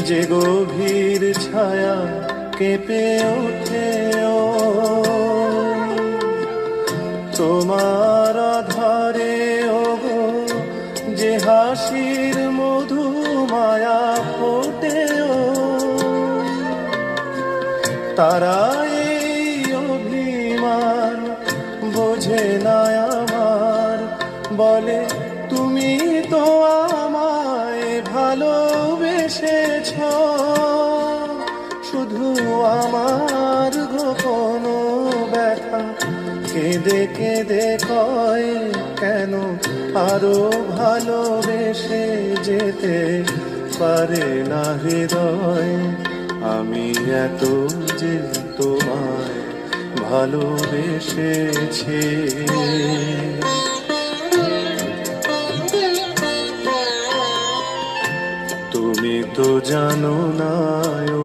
যে গভীর ছায়া কেঁপে ওঠে তোমার আধারে ওগো, যে হাসির মধু মায়া ফোটে তারা এই অভিমান বোঝে না আমার, বলে তুমি তো আমায় ভালোবেসেছ, শুধু আমার গোপন ব্যথা কেঁদে কেঁদে কয় কেন আরো ভালোবেসে যেতে পারে না হৃদয়। আমি এত যে তোমায় ভালোবেসেছি, তুমি তো জানো না।